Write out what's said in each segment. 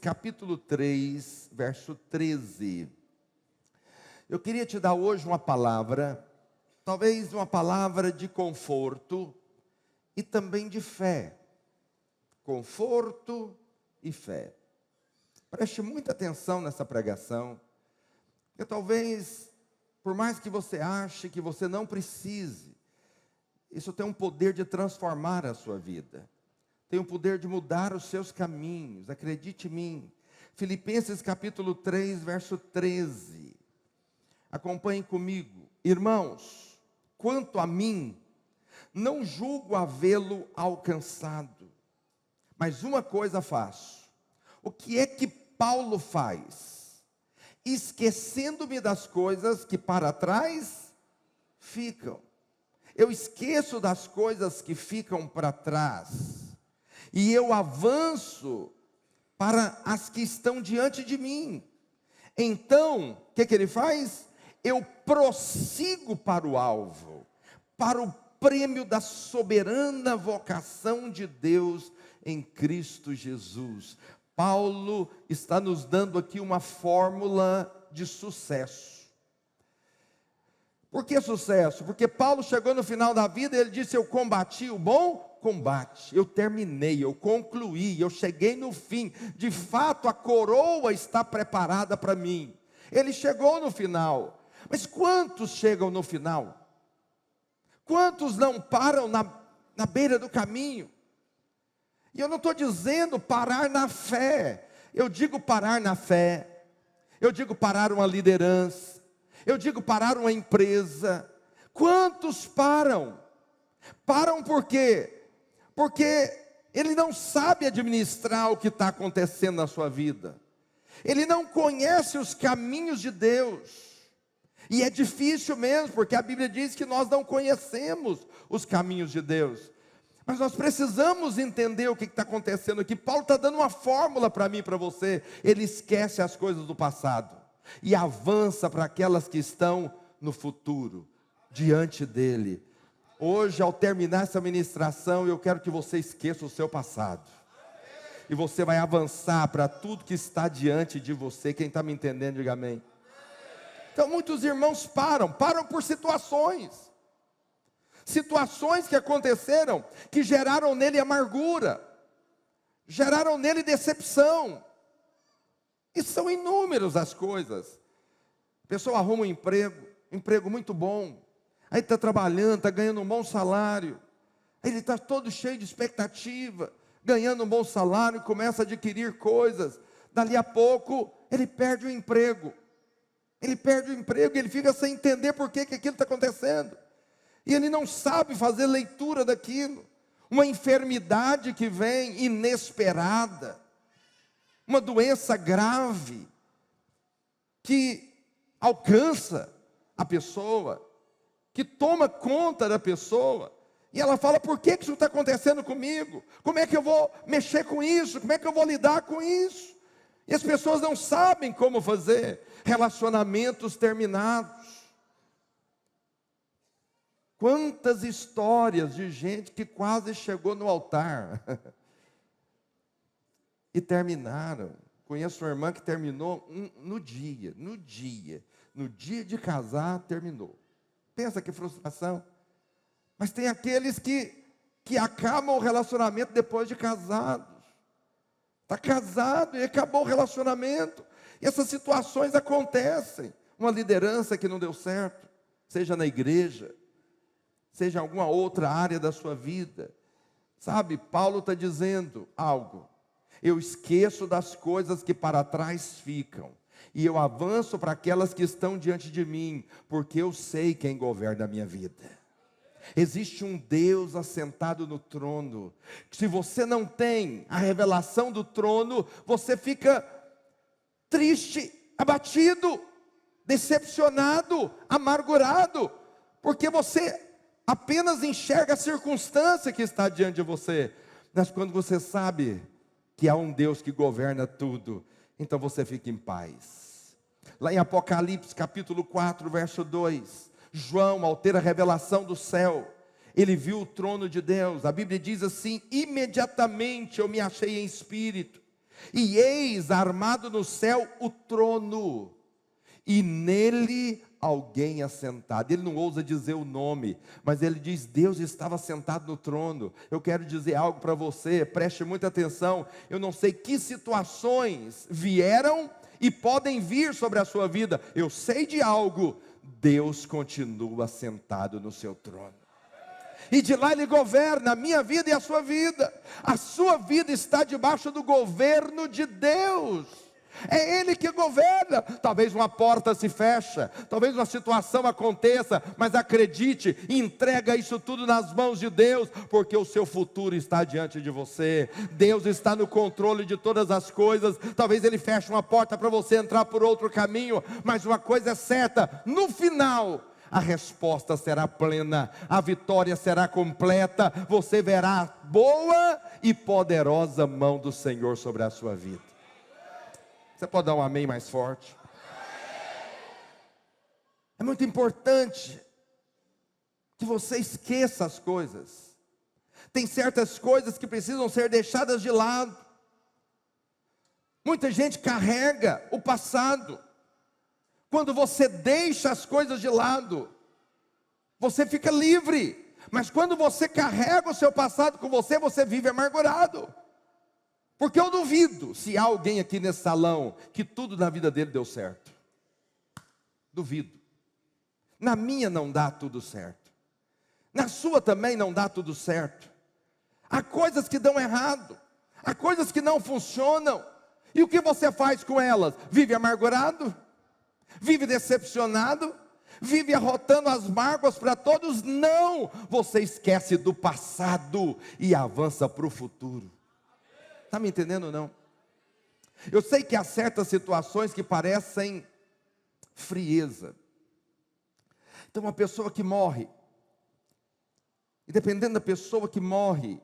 capítulo 3, verso 13. Eu queria te dar hoje uma palavra, talvez uma palavra de conforto e também de fé. Conforto e fé. Preste muita atenção nessa pregação, porque talvez, por mais que você ache que você não precise, isso tem um poder de transformar a sua vida. Tem o poder de mudar os seus caminhos, acredite em mim. Filipenses capítulo 3, verso 13. Acompanhem comigo. Irmãos, quanto a mim, não julgo havê-lo alcançado, mas uma coisa faço. O que é que Paulo faz? Esquecendo-me das coisas que para trás ficam. Eu esqueço das coisas que ficam para trás. E eu avanço para as que estão diante de mim. Então, o que ele faz? Eu prossigo para o alvo, para o prêmio da soberana vocação de Deus em Cristo Jesus. Paulo está nos dando aqui uma fórmula de sucesso. Por que sucesso? Porque Paulo chegou no final da vida e ele disse: eu combati o bom combate, eu terminei, eu concluí, eu cheguei no fim. De fato, a coroa está preparada para mim. Ele chegou no final. Mas quantos chegam no final? Quantos não param na beira do caminho? E eu não estou dizendo parar na fé. Eu digo parar na fé. Eu digo parar uma liderança. Eu digo parar uma empresa. Quantos param? Param por quê? Porque ele não sabe administrar o que está acontecendo na sua vida. Ele não conhece os caminhos de Deus. E é difícil mesmo, porque a Bíblia diz que nós não conhecemos os caminhos de Deus. Mas nós precisamos entender o que está acontecendo aqui. Paulo está dando uma fórmula para mim e para você. Ele esquece as coisas do passado e avança para aquelas que estão no futuro, diante dele. Hoje, ao terminar essa ministração, eu quero que você esqueça o seu passado. E você vai avançar para tudo que está diante de você. Quem está me entendendo, diga amém. Então, muitos irmãos param por situações. Situações que aconteceram, que geraram nele amargura, geraram nele decepção. E são inúmeras as coisas. A pessoa arruma um emprego muito bom. Aí está trabalhando, está ganhando um bom salário. Aí ele está todo cheio de expectativa, ganhando um bom salário, começa a adquirir coisas. Dali a pouco, ele perde o emprego. Ele perde o emprego e ele fica sem entender por que aquilo está acontecendo. E ele não sabe fazer leitura daquilo. Uma enfermidade que vem inesperada. Uma doença grave que alcança a pessoa, que toma conta da pessoa. E ela fala: por que isso está acontecendo comigo? Como é que eu vou mexer com isso? Como é que eu vou lidar com isso? E as pessoas não sabem como fazer. Relacionamentos terminados. Quantas histórias de gente que quase chegou no altar e terminaram. Conheço uma irmã que terminou no dia de casar, terminou. Pensa que frustração. Mas tem aqueles que acabam o relacionamento depois de casados. Está casado e acabou o relacionamento. E essas situações acontecem. Uma liderança que não deu certo, seja na igreja, seja em alguma outra área da sua vida. Sabe, Paulo está dizendo algo. Eu esqueço das coisas que para trás ficam. E eu avanço para aquelas que estão diante de mim. Porque eu sei quem governa a minha vida. Existe um Deus assentado no trono. Se você não tem a revelação do trono, você fica triste, abatido, decepcionado, amargurado, porque você apenas enxerga a circunstância que está diante de você. Mas quando você sabe que há um Deus que governa tudo, então você fica em paz. Lá em Apocalipse capítulo 4, verso 2, João, ao ter a revelação do céu, ele viu o trono de Deus. A Bíblia diz assim: imediatamente eu me achei em espírito, E eis armado no céu o trono, e nele alguém assentado. Ele não ousa dizer o nome, mas ele diz: Deus estava sentado no trono. Eu quero dizer algo para você, preste muita atenção. Eu não sei que situações vieram e podem vir sobre a sua vida. Eu sei de algo: Deus continua sentado no seu trono. E de lá Ele governa a minha vida e a sua vida. A sua vida está debaixo do governo de Deus. É Ele que governa. Talvez uma porta se feche, talvez uma situação aconteça, mas acredite, entrega isso tudo nas mãos de Deus, porque o seu futuro está diante de você. Deus está no controle de todas as coisas. Talvez Ele feche uma porta para você entrar por outro caminho, mas uma coisa é certa: no final a resposta será plena, a vitória será completa. Você verá a boa e poderosa mão do Senhor sobre a sua vida. Você pode dar um amém mais forte? É muito importante que você esqueça as coisas. Tem certas coisas que precisam ser deixadas de lado. Muita gente carrega o passado. Quando você deixa as coisas de lado, você fica livre. Mas quando você carrega o seu passado com você, você vive amargurado. Porque eu duvido se há alguém aqui nesse salão que tudo na vida dele deu certo. Duvido. Na minha não dá tudo certo. Na sua também não dá tudo certo. Há coisas que dão errado. Há coisas que não funcionam. E o que você faz com elas? Vive amargurado? Vive decepcionado? Vive arrotando as mágoas para todos? Não! Você esquece do passado e avança para o futuro. Está me entendendo ou não? Eu sei que há certas situações que parecem frieza. Então uma pessoa que morre, e dependendo da pessoa que morre,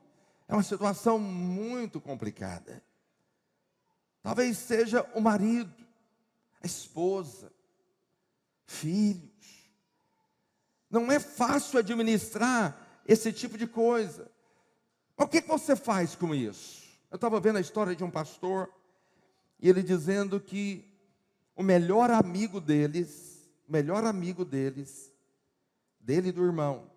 é uma situação muito complicada. Talvez seja o marido, a esposa, filhos. Não é fácil administrar esse tipo de coisa. Mas o que você faz com isso? Eu estava vendo a história de um pastor, e ele dizendo que o melhor amigo deles, dele e do irmão,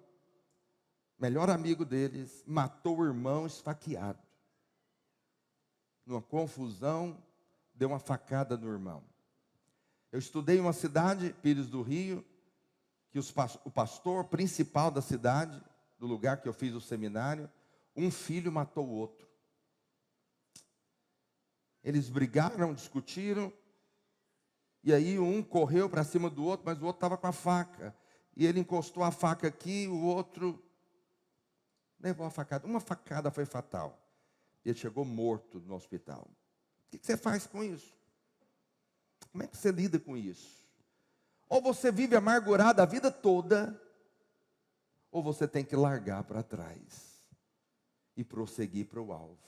melhor amigo deles, matou o irmão esfaqueado. Numa confusão, deu uma facada no irmão. Eu estudei em uma cidade, Pires do Rio, que o pastor principal da cidade, do lugar que eu fiz o seminário, um filho matou o outro. Eles brigaram, discutiram, e aí um correu para cima do outro, mas o outro estava com a faca. E ele encostou a faca aqui, o outro levou a facada. Uma facada foi fatal. Ele chegou morto no hospital. O que você faz com isso? Como é que você lida com isso? Ou você vive amargurado a vida toda, ou você tem que largar para trás e prosseguir para o alvo.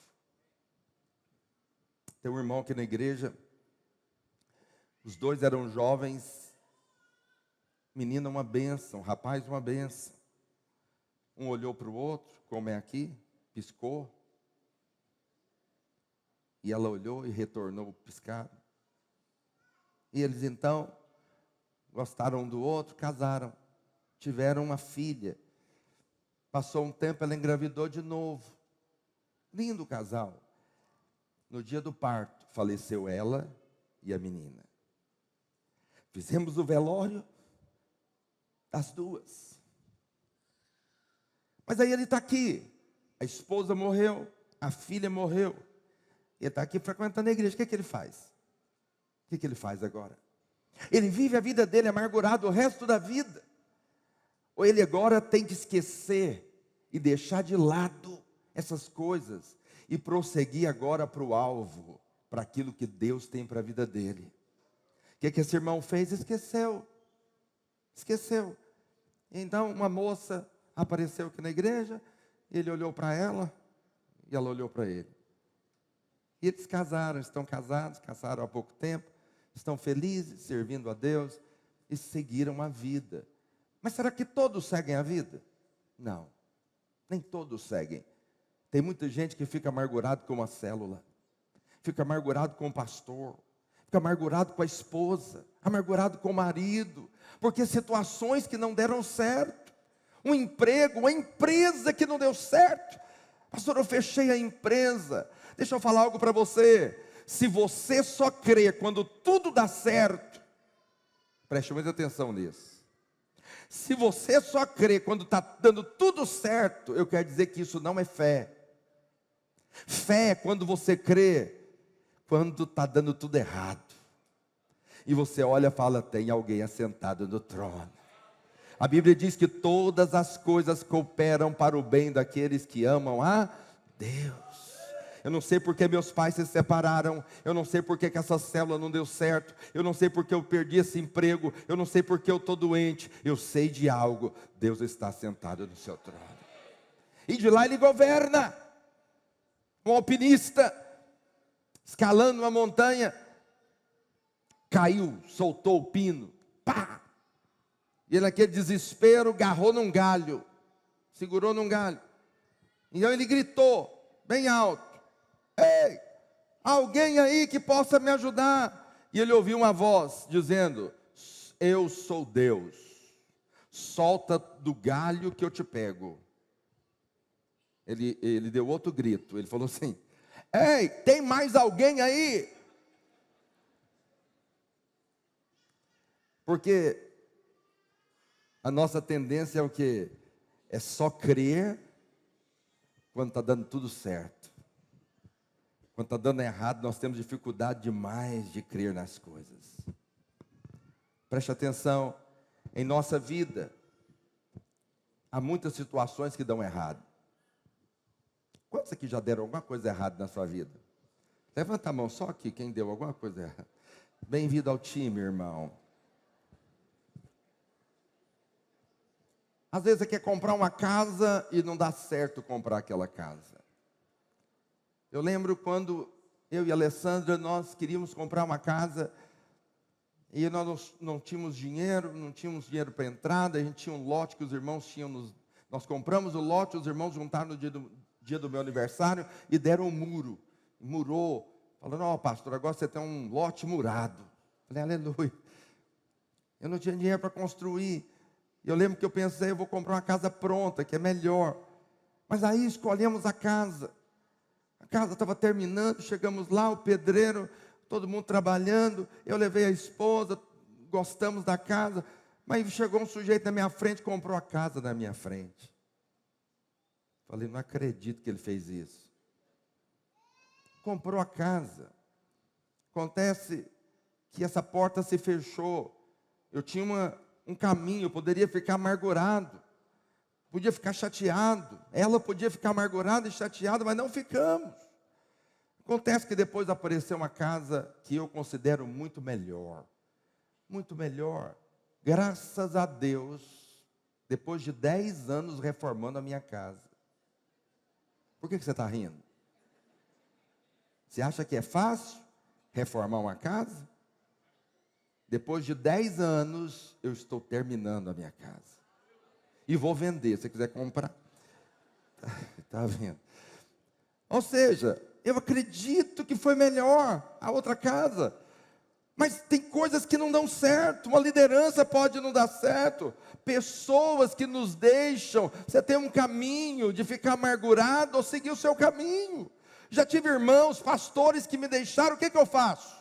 Tem um irmão aqui na igreja, os dois eram jovens, menina uma bênção, rapaz uma bênção. Um olhou para o outro, como é aqui, piscou. E ela olhou e retornou o piscado. E eles então gostaram um do outro, casaram, tiveram uma filha. Passou um tempo, ela engravidou de novo. Lindo casal. No dia do parto, faleceu ela e a menina. Fizemos o velório das duas. Mas aí ele está aqui. A esposa morreu, a filha morreu. Ele está aqui frequentando a igreja. O que é que ele faz? O que é que ele faz agora? Ele vive a vida dele amargurado o resto da vida? Ou ele agora tem que esquecer e deixar de lado essas coisas e prosseguir agora para o alvo, para aquilo que Deus tem para a vida dele? O que é que esse irmão fez? Esqueceu. Então uma moça apareceu aqui na igreja, ele olhou para ela e ela olhou para ele. E eles casaram, estão casados, casaram há pouco tempo, estão felizes, servindo a Deus e seguiram a vida. Mas será que todos seguem a vida? Não, nem todos seguem. Tem muita gente que fica amargurado com uma célula, fica amargurado com o pastor, fica amargurado com a esposa, amargurado com o marido, porque situações que não deram certo, um emprego, uma empresa que não deu certo. Pastor, eu fechei a empresa. Deixa eu falar algo para você. Se você só crê quando tudo dá certo, preste muita atenção nisso. Se você só crê quando está dando tudo certo, eu quero dizer que isso não é fé. Fé é quando você crê quando está dando tudo errado. E você olha e fala, tem alguém assentado no trono. A Bíblia diz que todas as coisas cooperam para o bem daqueles que amam a Deus. Eu não sei porque meus pais se separaram. Eu não sei porque que essa célula não deu certo. Eu não sei porque eu perdi esse emprego. Eu não sei porque eu estou doente. Eu sei de algo. Deus está sentado no seu trono. E de lá ele governa. Um alpinista, escalando uma montanha, caiu, soltou o pino. Pá! E ele naquele desespero agarrou num galho. Segurou num galho. Então ele gritou, bem alto. Ei, alguém aí que possa me ajudar. E ele ouviu uma voz dizendo, eu sou Deus, solta do galho que eu te pego. Ele deu outro grito, ele falou assim, ei, tem mais alguém aí? Porque a nossa tendência é o quê? É só crer quando está dando tudo certo. Quando está dando errado, nós temos dificuldade demais de crer nas coisas. Preste atenção, em nossa vida, há muitas situações que dão errado. Quantos aqui já deram alguma coisa errada na sua vida? Levanta a mão só aqui, quem deu alguma coisa errada. Bem-vindo ao time, irmão. Às vezes você quer comprar uma casa e não dá certo comprar aquela casa. Eu lembro quando eu e a Alessandra, nós queríamos comprar uma casa e nós não tínhamos dinheiro, para entrada, a gente tinha um lote que os irmãos tinham, nós compramos o lote, os irmãos juntaram no dia do meu aniversário e deram um muro, murou, falando, ó pastor, agora você tem um lote murado. Falei, aleluia. Eu não tinha dinheiro para construir. E eu lembro que eu pensei, eu vou comprar uma casa pronta, que é melhor. Mas aí escolhemos a casa. A casa estava terminando, chegamos lá, o pedreiro, todo mundo trabalhando. Eu levei a esposa, gostamos da casa. Mas chegou um sujeito na minha frente, comprou a casa na minha frente. Falei, não acredito que ele fez isso. Comprou a casa. Acontece que essa porta se fechou. Eu tinha um caminho, eu poderia ficar amargurado, podia ficar chateado, ela podia ficar amargurada e chateada, mas não ficamos. Acontece que depois apareceu uma casa que eu considero muito melhor, graças a Deus, depois de 10 anos reformando a minha casa. Por que você está rindo? Você acha que é fácil reformar uma casa? Depois de 10 anos, eu estou terminando a minha casa. E vou vender, se você quiser comprar. Está vendo? Ou seja, eu acredito que foi melhor a outra casa. Mas tem coisas que não dão certo. Uma liderança pode não dar certo. Pessoas que nos deixam. Você tem um caminho de ficar amargurado ou seguir o seu caminho. Já tive irmãos, pastores que me deixaram. O que eu faço?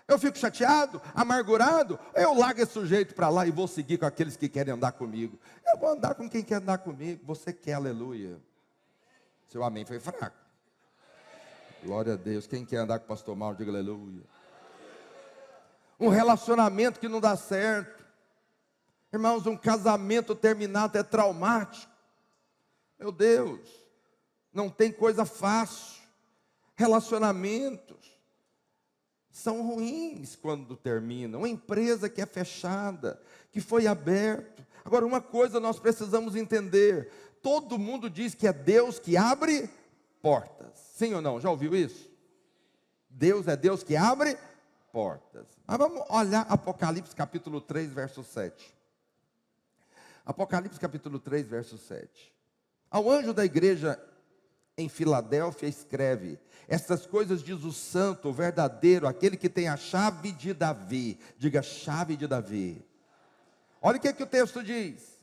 Eu fico chateado, amargurado, eu largo esse sujeito para lá e vou seguir com aqueles que querem andar comigo. Eu vou andar com quem quer andar comigo. Você quer, aleluia. Seu amém foi fraco. Glória a Deus. Quem quer andar com o pastor Mauro, diga aleluia. Um relacionamento que não dá certo. Irmãos, um casamento terminado é traumático. Meu Deus, não tem coisa fácil. Relacionamentos são ruins quando terminam. Uma empresa que é fechada, que foi aberta. Agora, uma coisa nós precisamos entender. Todo mundo diz que é Deus que abre portas. Sim ou não? Já ouviu isso? Deus é Deus que abre portas. Mas vamos olhar Apocalipse capítulo 3, verso 7. Apocalipse capítulo 3, verso 7. Ao anjo da igreja em Filadélfia escreve: estas coisas diz o santo, o verdadeiro, aquele que tem a chave de Davi. Diga, chave de Davi. Olha o que o texto diz: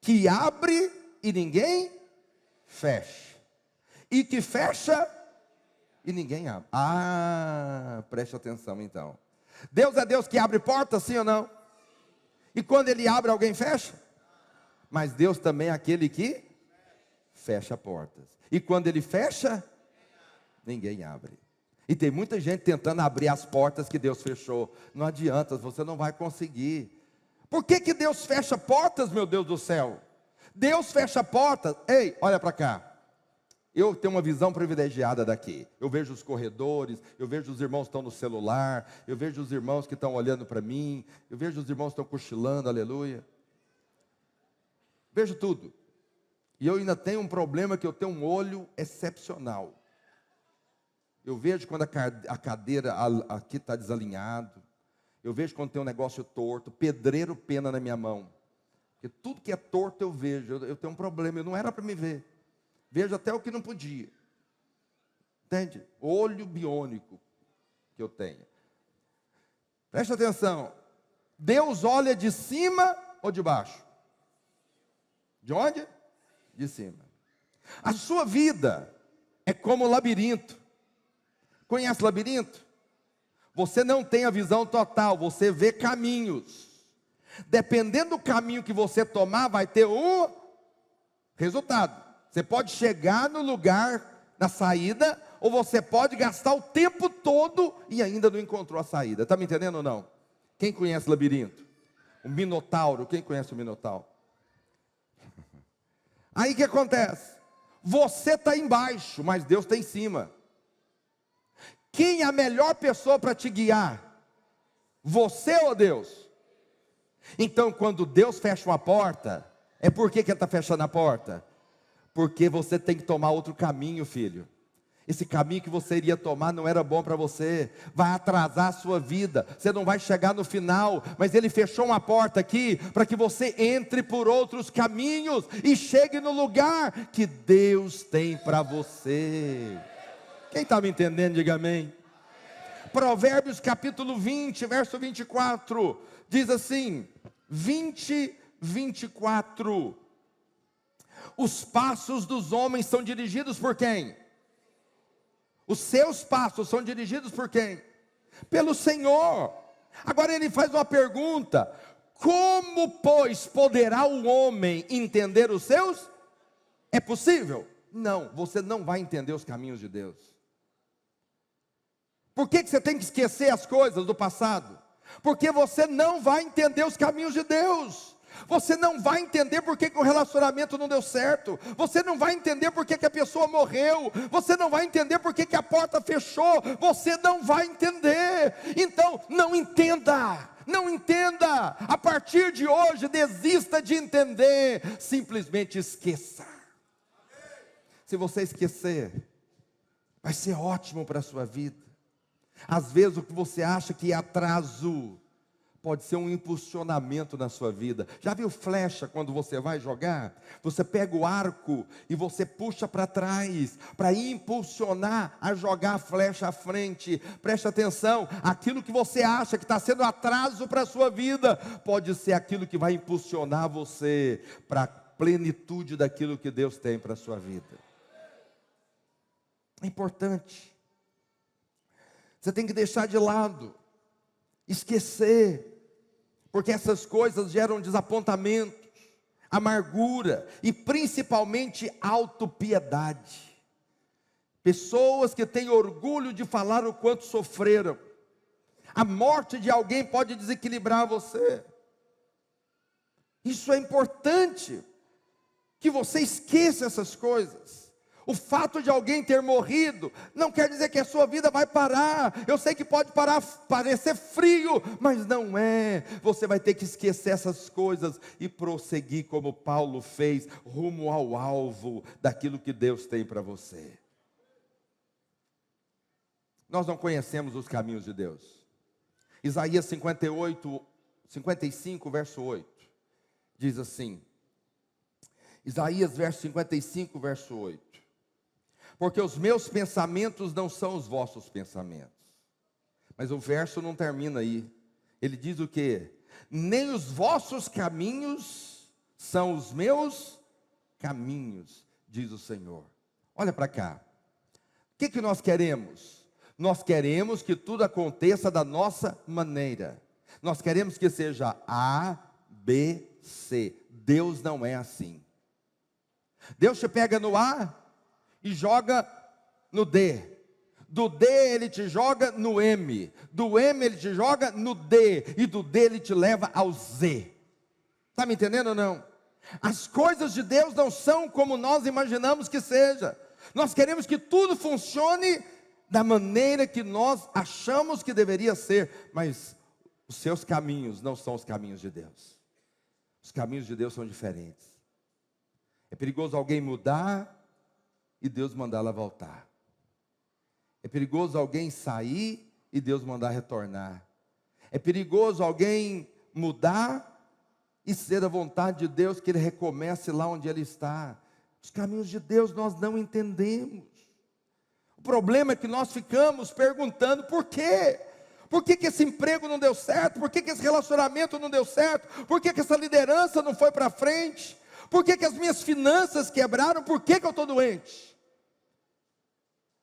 que abre e ninguém fecha, e que fecha e ninguém abre. Preste atenção então. Deus é Deus que abre portas, sim ou não? E quando Ele abre, alguém fecha? Mas Deus também é aquele que fecha portas. E quando Ele fecha, ninguém abre. E tem muita gente tentando abrir as portas que Deus fechou. Não adianta, você não vai conseguir. Por que Deus fecha portas, meu Deus do céu? Deus fecha portas. Ei, olha para cá. Eu tenho uma visão privilegiada daqui. Eu vejo os corredores, eu vejo os irmãos que estão no celular, eu vejo os irmãos que estão olhando para mim, eu vejo os irmãos que estão cochilando, aleluia. Vejo tudo. E eu ainda tenho um problema, que eu tenho um olho excepcional. Eu vejo quando a cadeira aqui está desalinhado. Eu vejo quando tem um negócio torto, pedreiro pena na minha mão. Porque tudo que é torto eu vejo. Eu tenho um problema, eu não era para me ver. Vejo até o que não podia. Entende? Olho biônico que eu tenho. Preste atenção. Deus olha de cima ou de baixo? De onde? De cima. A sua vida é como labirinto. Conhece labirinto? Você não tem a visão total, você vê caminhos. Dependendo do caminho que você tomar, vai ter um resultado. Você pode chegar no lugar, na saída, ou você pode gastar o tempo todo e ainda não encontrou a saída. Está me entendendo ou não? Quem conhece labirinto? O Minotauro, quem conhece o Minotauro? Aí o que acontece? Você está embaixo, mas Deus está em cima. Quem é a melhor pessoa para te guiar? Você ou Deus? Então, quando Deus fecha uma porta, é por que Ele está fechando a porta? Porque você tem que tomar outro caminho, filho. Esse caminho que você iria tomar não era bom para você, vai atrasar a sua vida, você não vai chegar no final, mas Ele fechou uma porta aqui, para que você entre por outros caminhos, e chegue no lugar que Deus tem para você. Quem está me entendendo, diga amém. Provérbios capítulo 20, verso 24, diz assim, 24, os passos dos homens são dirigidos por quem? Os seus passos são dirigidos por quem? Pelo Senhor. Agora ele faz uma pergunta: como, pois, poderá o homem entender os seus? É possível? Não, você não vai entender os caminhos de Deus. Por que você tem que esquecer as coisas do passado? Porque você não vai entender os caminhos de Deus. Você não vai entender por que o relacionamento não deu certo. Você não vai entender por que a pessoa morreu. Você não vai entender por que a porta fechou. Você não vai entender. Então, não entenda. Não entenda. A partir de hoje, desista de entender. Simplesmente esqueça. Se você esquecer, vai ser ótimo para a sua vida. Às vezes o que você acha que é atraso pode ser um impulsionamento na sua vida. Já viu flecha quando você vai jogar? Você pega o arco e você puxa para trás, para impulsionar a jogar a flecha à frente. Preste atenção, aquilo que você acha que está sendo atraso para a sua vida, pode ser aquilo que vai impulsionar você para a plenitude daquilo que Deus tem para a sua vida. É importante. Você tem que deixar de lado, esquecer, porque essas coisas geram desapontamentos, amargura e principalmente autopiedade. Pessoas que têm orgulho de falar o quanto sofreram. A morte de alguém pode desequilibrar você. Isso é importante, que você esqueça essas coisas. O fato de alguém ter morrido não quer dizer que a sua vida vai parar. Eu sei que pode parecer frio, mas não é. Você vai ter que esquecer essas coisas e prosseguir como Paulo fez, rumo ao alvo daquilo que Deus tem para você. Nós não conhecemos os caminhos de Deus. Isaías 55, verso 8, diz assim. Isaías, verso 55, verso 8. Porque os meus pensamentos não são os vossos pensamentos. Mas o verso não termina aí. Ele diz o quê? Nem os vossos caminhos são os meus caminhos, diz o Senhor. Olha para cá. O que nós queremos? Nós queremos que tudo aconteça da nossa maneira. Nós queremos que seja A, B, C. Deus não é assim. Deus te pega no A e joga no D. Do D ele te joga no M. Do M ele te joga no D. E do D ele te leva ao Z. Está me entendendo ou não? As coisas de Deus não são como nós imaginamos que seja. Nós queremos que tudo funcione da maneira que nós achamos que deveria ser. Mas os seus caminhos não são os caminhos de Deus. Os caminhos de Deus são diferentes. É perigoso alguém mudar e Deus mandar ela voltar. É perigoso alguém sair e Deus mandar retornar. É perigoso alguém mudar e ser da vontade de Deus que ele recomece lá onde ele está. Os caminhos de Deus nós não entendemos. O problema é que nós ficamos perguntando por quê? Por que esse emprego não deu certo? Por que esse relacionamento não deu certo? Por que essa liderança não foi para frente? Por que as minhas finanças quebraram? Por que eu estou doente?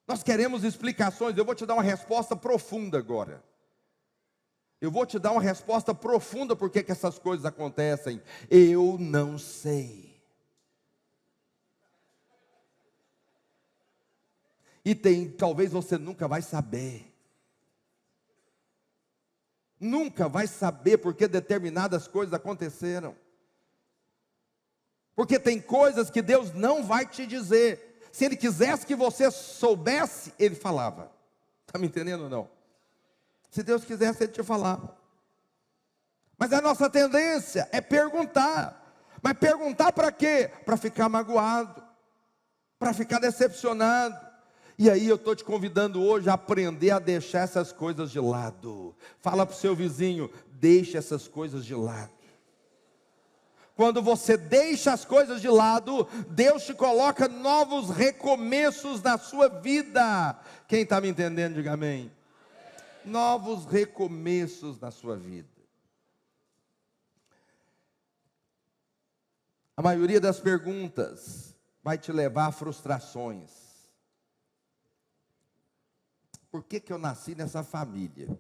Nós queremos explicações. Eu vou te dar uma resposta profunda agora. Eu vou te dar uma resposta profunda por que essas coisas acontecem. Eu não sei. E talvez você nunca vai saber. Nunca vai saber porque determinadas coisas aconteceram. Porque tem coisas que Deus não vai te dizer. Se Ele quisesse que você soubesse, Ele falava. Está me entendendo ou não? Se Deus quisesse, Ele te falava. Mas a nossa tendência é perguntar. Mas perguntar para quê? Para ficar magoado. Para ficar decepcionado. E aí eu estou te convidando hoje a aprender a deixar essas coisas de lado. Fala para o seu vizinho, deixa essas coisas de lado. Quando você deixa as coisas de lado, Deus te coloca novos recomeços na sua vida. Quem está me entendendo, diga amém. Novos recomeços na sua vida. A maioria das perguntas vai te levar a frustrações. Por que eu nasci nessa família?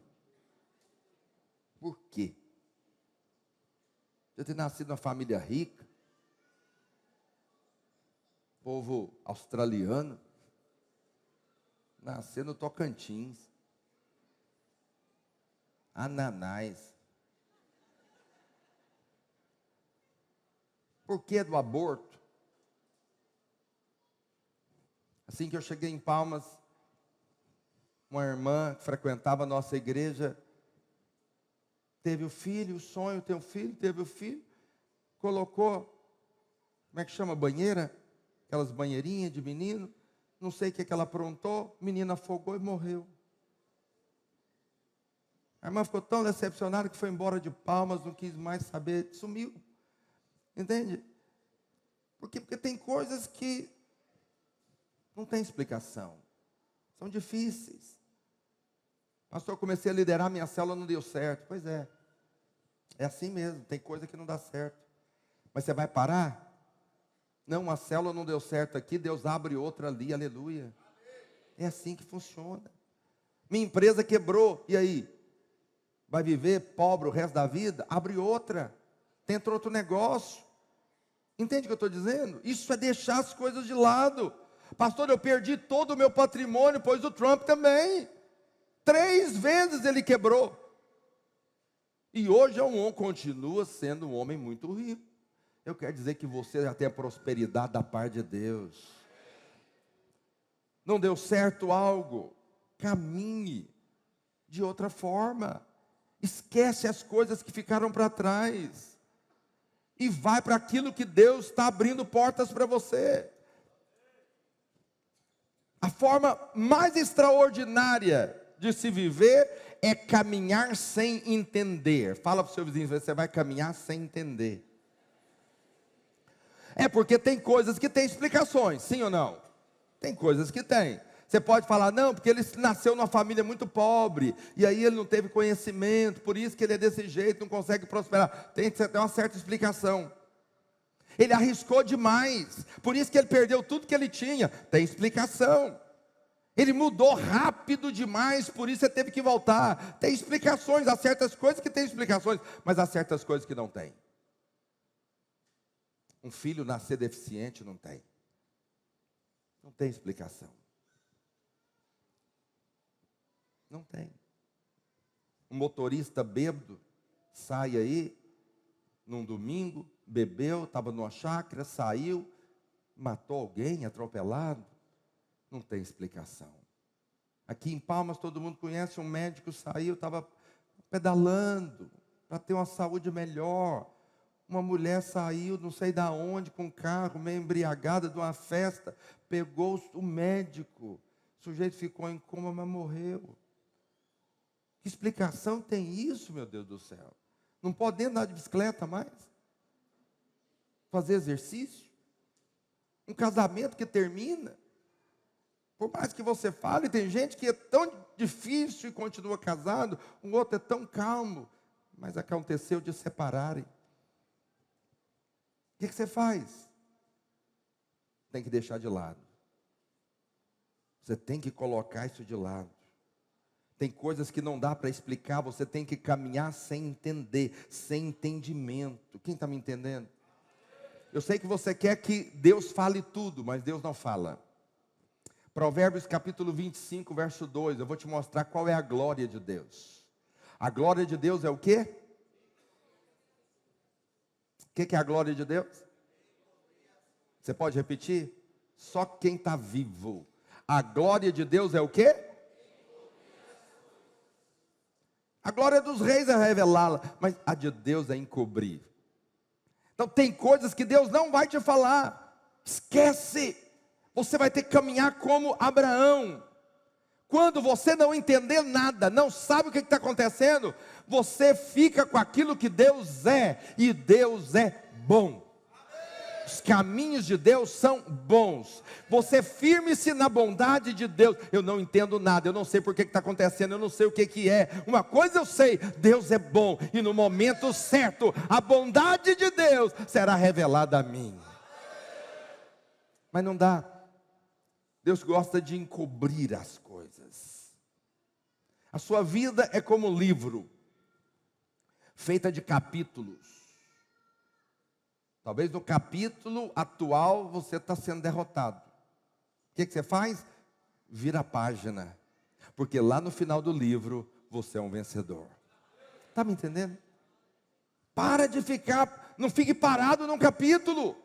Por quê? Eu ter nascido numa família rica, povo australiano, nascer no Tocantins, Ananás. Por que do aborto? Assim que eu cheguei em Palmas, uma irmã que frequentava a nossa igreja, teve o filho, o sonho, tem um filho, teve o filho, colocou, como é que chama, banheira? Aquelas banheirinhas de menino, não sei o que ela aprontou, o menino afogou e morreu. A irmã ficou tão decepcionada que foi embora de Palmas, não quis mais saber, sumiu. Entende? Porque tem coisas que não tem explicação, são difíceis. Pastor, eu comecei a liderar, minha célula não deu certo. Pois é, é assim mesmo, tem coisa que não dá certo. Mas você vai parar? Não, a célula não deu certo aqui, Deus abre outra ali, aleluia. É assim que funciona. Minha empresa quebrou, e aí? Vai viver pobre o resto da vida? Abre outra, tenta outro negócio. Entende o que eu estou dizendo? Isso é deixar as coisas de lado. Pastor, eu perdi todo o meu patrimônio, pois o Trump também. 3 vezes ele quebrou. E hoje continua sendo um homem muito rico. Eu quero dizer que você já tem a prosperidade da parte de Deus. Não deu certo algo? Caminhe de outra forma. Esquece as coisas que ficaram para trás. E vai para aquilo que Deus está abrindo portas para você. A forma mais extraordinária de se viver é caminhar sem entender. Fala para o seu vizinho, você vai caminhar sem entender. É porque tem coisas que têm explicações, sim ou não? Tem coisas que tem. Você pode falar, não, porque ele nasceu numa família muito pobre, e aí ele não teve conhecimento, por isso que ele é desse jeito, não consegue prosperar. Tem uma certa explicação. Ele arriscou demais, por isso que ele perdeu tudo que ele tinha. Tem explicação. Ele mudou rápido demais, por isso ele teve que voltar. Tem explicações, há certas coisas que tem explicações, mas há certas coisas que não tem. Um filho nascer deficiente não tem. Não tem explicação. Não tem. Um motorista bêbado sai aí, num domingo, bebeu, estava numa chácara, saiu, matou alguém, atropelado. Não tem explicação. Aqui em Palmas todo mundo conhece, um médico saiu, estava pedalando para ter uma saúde melhor. Uma mulher saiu, não sei da onde, com um carro, meio embriagada de uma festa, pegou o médico. O sujeito ficou em coma, mas morreu. Que explicação tem isso, meu Deus do céu? Não pode nem andar de bicicleta mais? Fazer exercício? Um casamento que termina? Por mais que você fale, tem gente que é tão difícil e continua casado, um outro é tão calmo, mas aconteceu de separarem. O que você faz? Tem que deixar de lado. Você tem que colocar isso de lado. Tem coisas que não dá para explicar, você tem que caminhar sem entender, sem entendimento. Quem está me entendendo? Eu sei que você quer que Deus fale tudo, mas Deus não fala. Provérbios capítulo 25, verso 2, eu vou te mostrar qual é a glória de Deus. A glória de Deus é o quê? O que é a glória de Deus? Você pode repetir? Só quem está vivo. A glória de Deus é o quê? A glória dos reis é revelá-la, mas a de Deus é encobrir. Então tem coisas que Deus não vai te falar. Esquece. Você vai ter que caminhar como Abraão. Quando você não entender nada, não sabe o que está acontecendo, você fica com aquilo que Deus é, e Deus é bom. Os caminhos de Deus são bons. Você firme-se na bondade de Deus. Eu não entendo nada, eu não sei por que está acontecendo, eu não sei o que é. Uma coisa eu sei, Deus é bom, e no momento certo, a bondade de Deus será revelada a mim. Mas não dá. Deus gosta de encobrir as coisas. A sua vida é como um livro, feita de capítulos. Talvez no capítulo atual você está sendo derrotado. O que você faz? Vira a página. Porque lá no final do livro, você é um vencedor. Está me entendendo? Para de ficar, não fique parado num capítulo.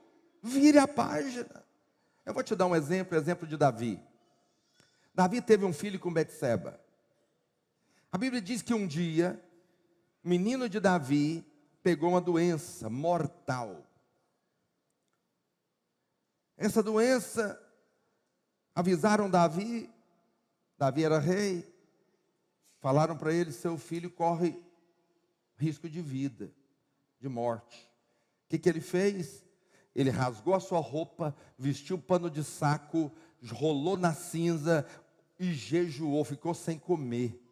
Vire a página. Eu vou te dar um exemplo de Davi. Davi teve um filho com Betseba. A Bíblia diz que um dia, o menino de Davi pegou uma doença mortal. Essa doença, avisaram Davi era rei, falaram para ele, seu filho corre risco de vida, de morte. O que ele fez? Ele rasgou a sua roupa, vestiu pano de saco, rolou na cinza e jejuou, ficou sem comer.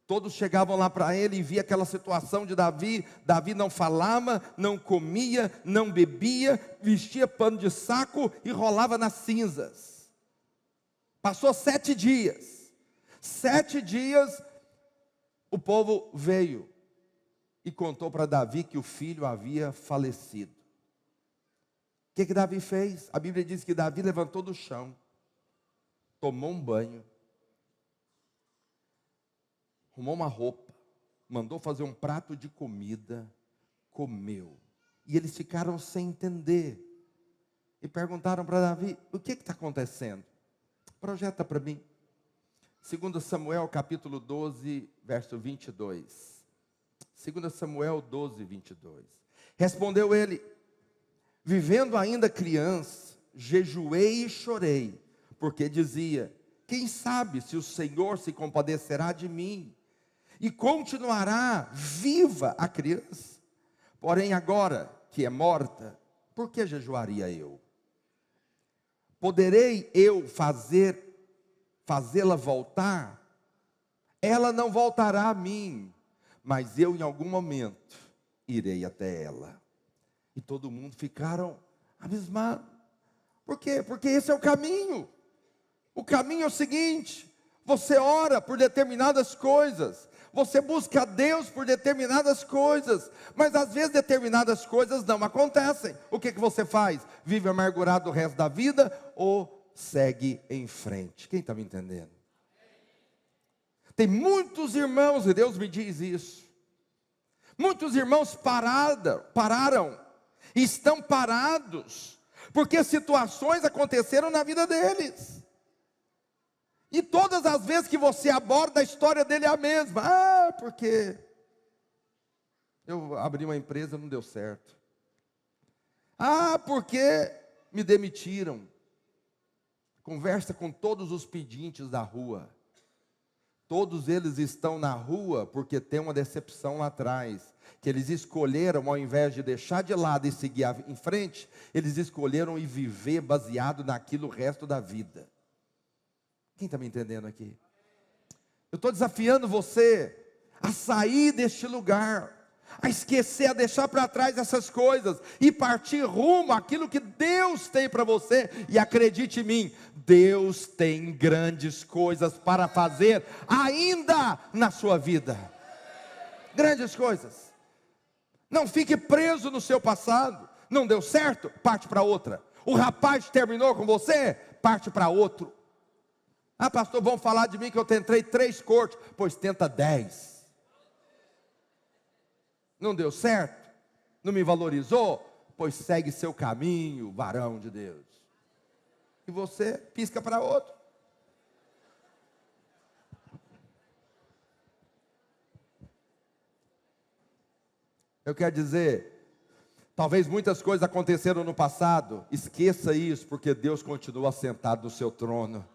Todos chegavam lá para ele e via aquela situação de Davi. Davi não falava, não comia, não bebia, vestia pano de saco e rolava nas cinzas. Passou 7 dias. 7 dias, o povo veio e contou para Davi que o filho havia falecido. O que Davi fez? A Bíblia diz que Davi levantou do chão, tomou um banho, arrumou uma roupa, mandou fazer um prato de comida, comeu. E eles ficaram sem entender. E perguntaram para Davi, o que está acontecendo? Projeta para mim. 2 Samuel capítulo 12, verso 22. 2 Samuel 12, 22. Respondeu ele, vivendo ainda criança, jejuei e chorei, porque dizia, quem sabe se o Senhor se compadecerá de mim, e continuará viva a criança. Porém agora que é morta, por que jejuaria eu? poderei eu fazê-la voltar? Ela não voltará a mim, mas eu em algum momento irei até ela. E todo mundo ficaram abismados. Por quê? Porque esse é o caminho. O caminho é o seguinte: você ora por determinadas coisas, você busca a Deus por determinadas coisas, mas às vezes determinadas coisas não acontecem. O que você faz? Vive amargurado o resto da vida ou segue em frente? Quem está me entendendo? Tem muitos irmãos, e Deus me diz isso, muitos irmãos pararam, estão parados, porque situações aconteceram na vida deles. E todas as vezes que você aborda, a história dele é a mesma. Porque eu abri uma empresa, não deu certo. Porque me demitiram. Conversa com todos os pedintes da rua. Todos eles estão na rua porque tem uma decepção lá atrás. Que eles escolheram, ao invés de deixar de lado e seguir em frente, eles escolheram ir viver baseado naquilo o resto da vida. Quem está me entendendo aqui? Eu estou desafiando você a sair deste lugar, a esquecer, a deixar para trás essas coisas e partir rumo àquilo que Deus tem para você. E acredite em mim, Deus tem grandes coisas para fazer ainda na sua vida. Grandes coisas. Não fique preso no seu passado. Não deu certo? Parte para outra. O rapaz terminou com você? Parte para outro. Pastor, vão falar de mim que eu tentei 3 cortes. Pois tenta 10. Não deu certo? Não me valorizou? Pois segue seu caminho, varão de Deus. E você pisca para outro. Eu quero dizer, talvez muitas coisas aconteceram no passado. Esqueça isso, porque Deus continua sentado no seu trono.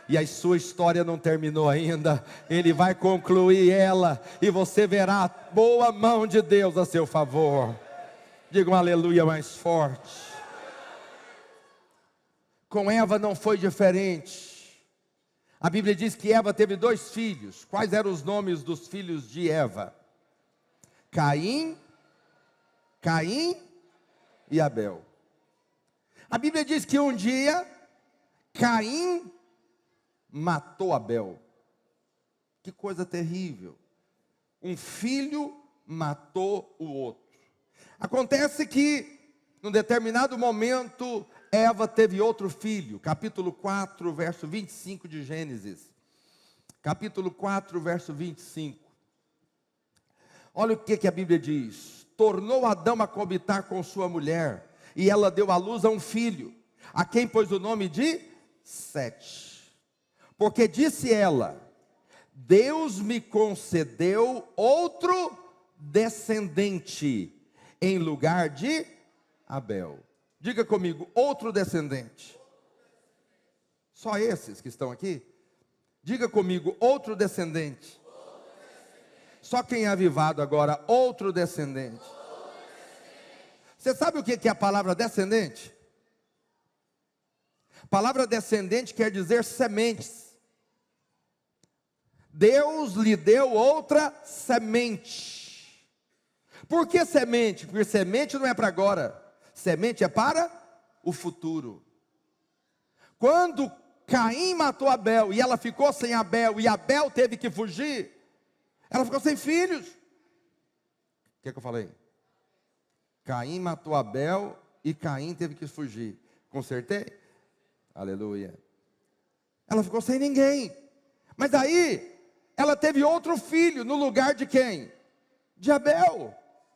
E a sua história não terminou ainda. Ele vai concluir ela. E você verá a boa mão de Deus a seu favor. Diga um aleluia mais forte. Com Eva não foi diferente. A Bíblia diz que Eva teve 2 filhos. Quais eram os nomes dos filhos de Eva? Caim e Abel. A Bíblia diz que um dia Caim matou Abel. Que coisa terrível. Um filho matou o outro. Acontece que, num determinado momento, Eva teve outro filho. Capítulo 4, verso 25 de Gênesis. Capítulo 4, verso 25. Olha o que a Bíblia diz. Tornou Adão a coabitar com sua mulher, e ela deu à luz a um filho, a quem pôs o nome de Sete. Porque disse ela: Deus me concedeu outro descendente em lugar de Abel. Diga comigo, outro descendente. Só esses que estão aqui? Diga comigo, outro descendente. Só quem é avivado agora, outro descendente. Você sabe o que é a palavra descendente? A palavra descendente quer dizer sementes. Deus lhe deu outra semente. Por que semente? Porque semente não é para agora. Semente é para o futuro. Quando Caim matou Abel e ela ficou sem Abel, e Abel teve que fugir, ela ficou sem filhos. O que eu falei? Caim matou Abel e Caim teve que fugir. Consertei? Aleluia. Ela ficou sem ninguém. Mas aí ela teve outro filho no lugar de quem? De Abel.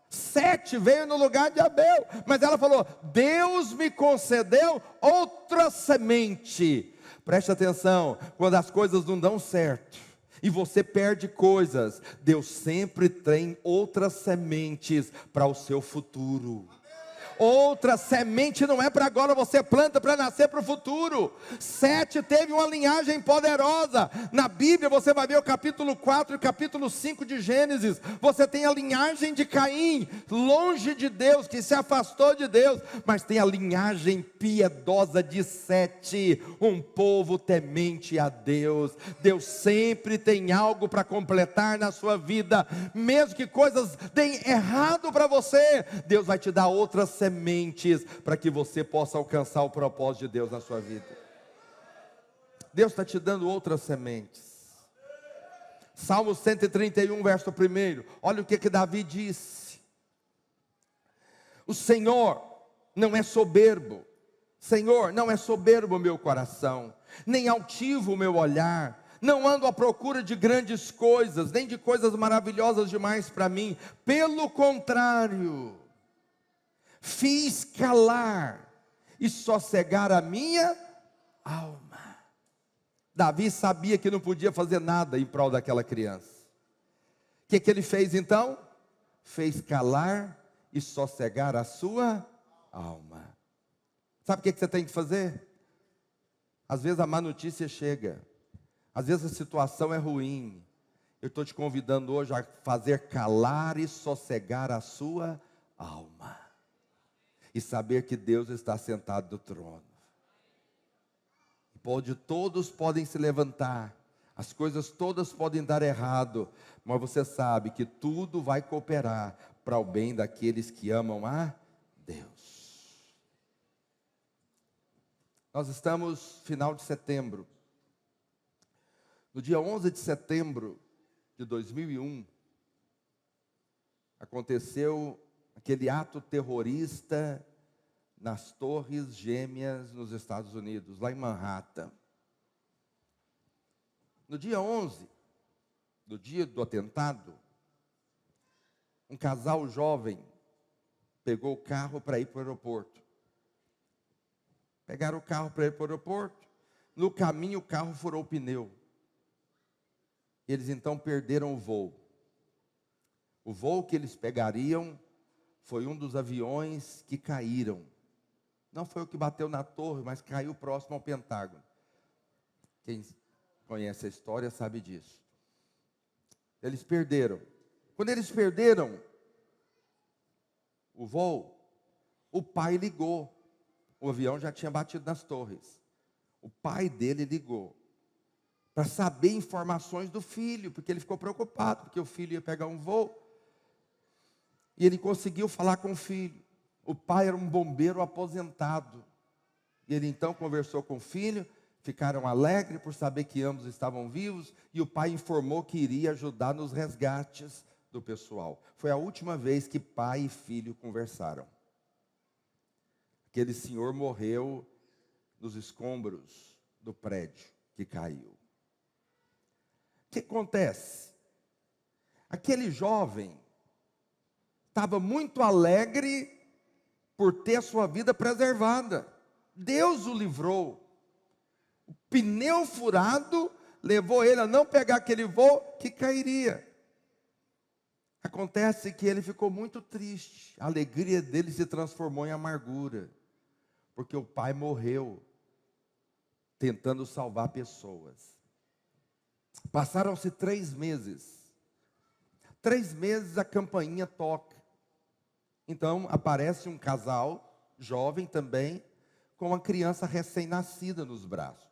Sete veio no lugar de Abel. Mas ela falou: Deus me concedeu outra semente. Preste atenção, quando as coisas não dão certo e você perde coisas, Deus sempre tem outras sementes para o seu futuro. Outra semente não é para agora, você planta para nascer para o futuro. Sete teve uma linhagem poderosa. Na Bíblia você vai ver o capítulo 4 e o capítulo 5 de Gênesis. Você tem a linhagem de Caim, longe de Deus, que se afastou de Deus. Mas tem a linhagem piedosa de Sete, um povo temente a Deus. Deus sempre tem algo para completar na sua vida. Mesmo que coisas deem errado para você, Deus vai te dar outras sementes para que você possa alcançar o propósito de Deus na sua vida. Deus está te dando outras sementes. Salmo 131, verso 1. Olha o que Davi disse: o Senhor não é soberbo. Senhor, não é soberbo o meu coração, nem altivo o meu olhar. Não ando à procura de grandes coisas, nem de coisas maravilhosas demais para mim. Pelo contrário, fiz calar e sossegar a minha alma. Davi sabia que não podia fazer nada em prol daquela criança. O que ele fez então? Fez calar e sossegar a sua alma. Sabe o que você tem que fazer? Às vezes a má notícia chega. Às vezes a situação é ruim. Eu estou te convidando hoje a fazer calar e sossegar a sua alma. E saber que Deus está sentado no trono. Onde todos podem se levantar. As coisas todas podem dar errado. Mas você sabe que tudo vai cooperar para o bem daqueles que amam a Deus. Nós estamos final de setembro. No dia 11 de setembro de 2001, aconteceu aquele ato terrorista nas Torres Gêmeas nos Estados Unidos, lá em Manhattan. No dia 11, do dia do atentado, um casal jovem pegou o carro para ir para o aeroporto. Pegaram o carro para ir para o aeroporto. No caminho o carro furou o pneu. Eles então perderam o voo. O voo que eles pegariam foi um dos aviões que caíram. Não foi o que bateu na torre, mas caiu próximo ao Pentágono. Quem conhece a história sabe disso. Eles perderam. Quando eles perderam o voo, o pai ligou. O avião já tinha batido nas torres. O pai dele ligou para saber informações do filho, porque ele ficou preocupado, porque o filho ia pegar um voo. E ele conseguiu falar com o filho. O pai era um bombeiro aposentado. E ele então conversou com o filho, ficaram alegres por saber que ambos estavam vivos, e o pai informou que iria ajudar nos resgates do pessoal. Foi a última vez que pai e filho conversaram. Aquele senhor morreu nos escombros do prédio que caiu. O que acontece? Aquele jovem estava muito alegre por ter a sua vida preservada. Deus o livrou. O pneu furado levou ele a não pegar aquele voo que cairia. Acontece que ele ficou muito triste. A alegria dele se transformou em amargura. Porque o pai morreu tentando salvar pessoas. Passaram-se 3 meses. 3 meses a campainha toca. Então aparece um casal, jovem também, com uma criança recém-nascida nos braços.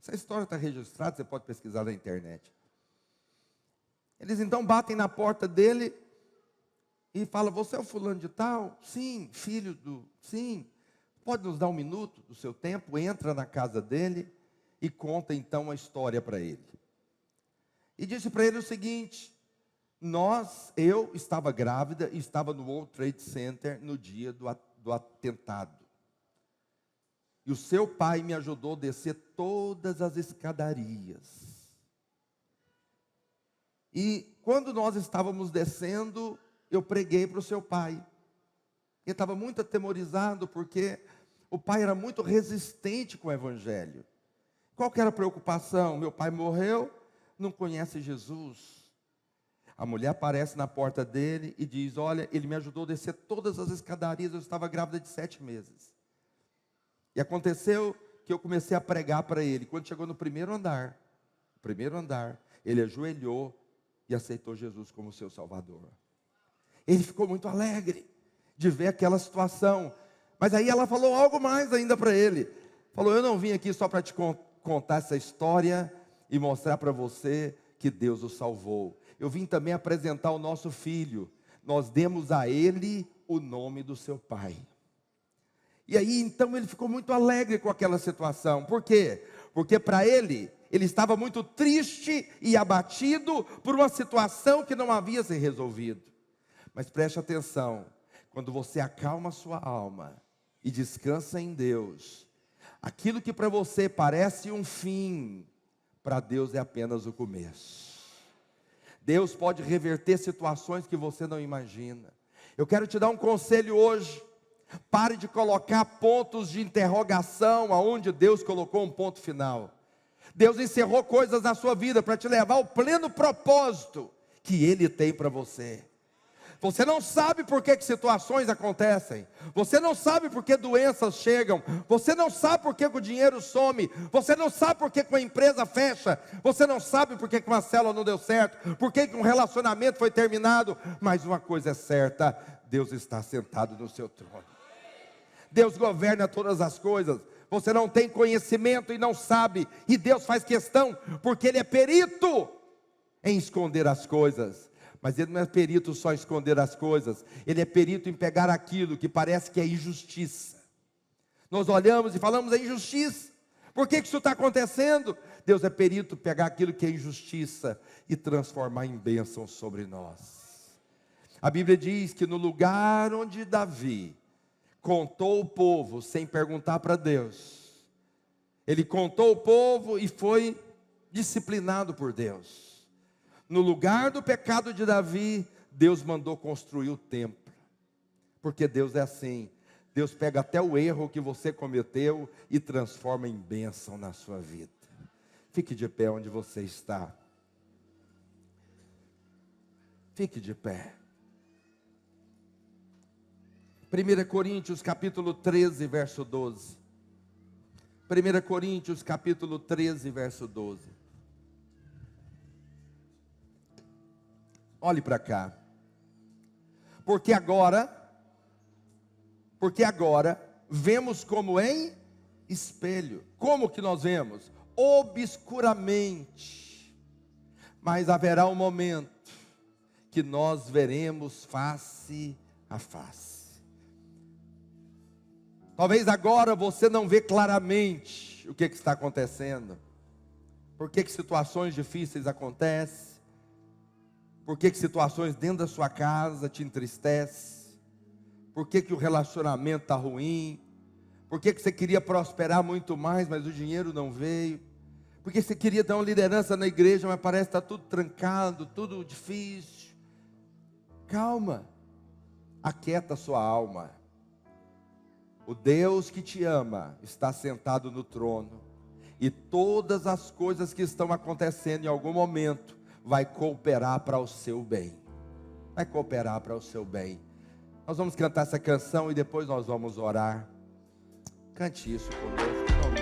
Essa história está registrada, você pode pesquisar na internet. Eles então batem na porta dele e falam: você é o fulano de tal? Sim. Filho do... Sim. Pode nos dar um minuto do seu tempo? Entra na casa dele e conta então uma história para ele. E disse para ele o seguinte: eu estava grávida e estava no World Trade Center no dia do atentado. E o seu pai me ajudou a descer todas as escadarias. E quando nós estávamos descendo, eu preguei para o seu pai. Ele estava muito atemorizado porque o pai era muito resistente com o evangelho. Qual que era a preocupação? Meu pai morreu, não conhece Jesus. A mulher aparece na porta dele e diz: olha, ele me ajudou a descer todas as escadarias, eu estava grávida de 7 meses. E aconteceu que eu comecei a pregar para ele. Quando chegou no primeiro andar, ele ajoelhou e aceitou Jesus como seu Salvador. Ele ficou muito alegre de ver aquela situação. Mas aí ela falou algo mais ainda para ele. Falou: eu não vim aqui só para te contar essa história e mostrar para você que Deus o salvou. Eu vim também apresentar o nosso filho. Nós demos a ele o nome do seu pai. E aí então ele ficou muito alegre com aquela situação. Por quê? Porque para ele estava muito triste e abatido por uma situação que não havia se resolvido. Mas preste atenção, quando você acalma a sua alma e descansa em Deus, aquilo que para você parece um fim, para Deus é apenas o começo. Deus pode reverter situações que você não imagina. Eu quero te dar um conselho hoje. Pare de colocar pontos de interrogação aonde Deus colocou um ponto final. Deus encerrou coisas na sua vida para te levar ao pleno propósito que Ele tem para você. Você não sabe por que situações acontecem. Você não sabe por que doenças chegam. Você não sabe por que o dinheiro some. Você não sabe por que a empresa fecha. Você não sabe por que uma célula não deu certo. Por que um relacionamento foi terminado. Mas uma coisa é certa: Deus está sentado no seu trono. Deus governa todas as coisas. Você não tem conhecimento e não sabe. E Deus faz questão, porque Ele é perito em esconder as coisas. Mas Ele não é perito só em esconder as coisas. Ele é perito em pegar aquilo que parece que é injustiça. Nós olhamos e falamos: é injustiça. Por que isso está acontecendo? Deus é perito em pegar aquilo que é injustiça e transformar em bênção sobre nós. A Bíblia diz que no lugar onde Davi contou o povo sem perguntar para Deus, ele contou o povo e foi disciplinado por Deus. No lugar do pecado de Davi, Deus mandou construir o templo. Porque Deus é assim. Deus pega até o erro que você cometeu e transforma em bênção na sua vida. Fique de pé onde você está. Fique de pé. 1 Coríntios capítulo 13, verso 12. 1 Coríntios capítulo 13, verso 12. Olhe para cá. Porque agora vemos como em espelho. Como que nós vemos? Obscuramente. Mas haverá um momento que nós veremos face a face. Talvez agora você não vê claramente o que está acontecendo. Por que situações difíceis acontecem? Por que situações dentro da sua casa te entristecem? Por que o relacionamento está ruim? Por que você queria prosperar muito mais, mas o dinheiro não veio? Por que você queria dar uma liderança na igreja, mas parece que está tudo trancado, tudo difícil? Calma, aquieta a sua alma. O Deus que te ama está sentado no trono. E todas as coisas que estão acontecendo em algum momento vai cooperar para o seu bem. Vai cooperar para o seu bem. Nós vamos cantar essa canção e depois nós vamos orar. Cante isso conosco.